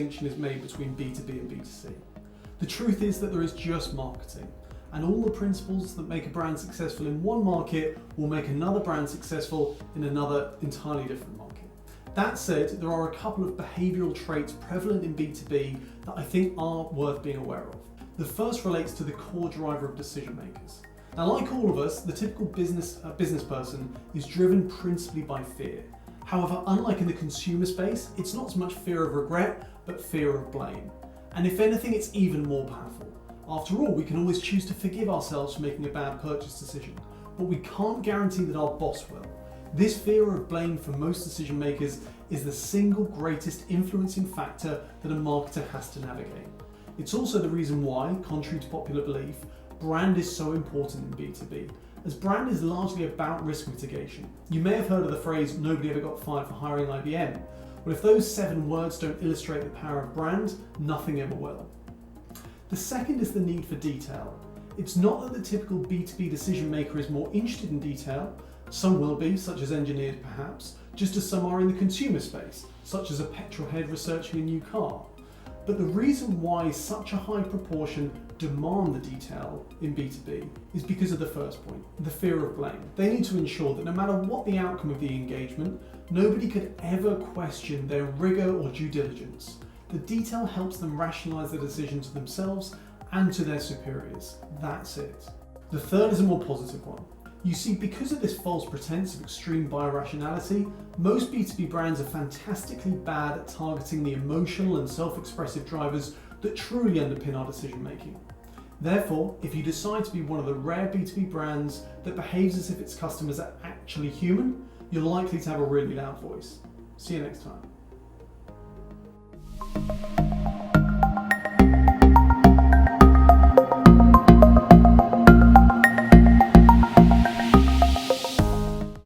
distinction is made between B2B and B2C. The truth is that there is just marketing, and all the principles that make a brand successful in one market will make another brand successful in another entirely different market. That said, there are a couple of behavioural traits prevalent in B2B that I think are worth being aware of. The first relates to the core driver of decision makers. Now, like all of us, the typical business person is driven principally by fear. However, unlike in the consumer space, it's not so much fear of regret, but fear of blame. And if anything, it's even more powerful. After all, we can always choose to forgive ourselves for making a bad purchase decision, but we can't guarantee that our boss will. This fear of blame for most decision makers is the single greatest influencing factor that a marketer has to navigate. It's also the reason why, contrary to popular belief, brand is so important in B2B, as brand is largely about risk mitigation. You may have heard of the phrase, "nobody ever got fired for hiring IBM." Well, if those 7 words don't illustrate the power of brand, nothing ever will. The second is the need for detail. It's not that the typical B2B decision maker is more interested in detail. Some will be, such as engineers perhaps, just as some are in the consumer space, such as a petrol head researching a new car. But the reason why such a high proportion demand the detail in B2B is because of the first point, the fear of blame. They need to ensure that no matter what the outcome of the engagement, nobody could ever question their rigor or due diligence. The detail helps them rationalize the decision to themselves and to their superiors. That's it. The third is a more positive one. You see, because of this false pretense of extreme biorationality, most B2B brands are fantastically bad at targeting the emotional and self-expressive drivers that truly underpin our decision making. Therefore, if you decide to be one of the rare B2B brands that behaves as if its customers are actually human, you're likely to have a really loud voice. See you next time.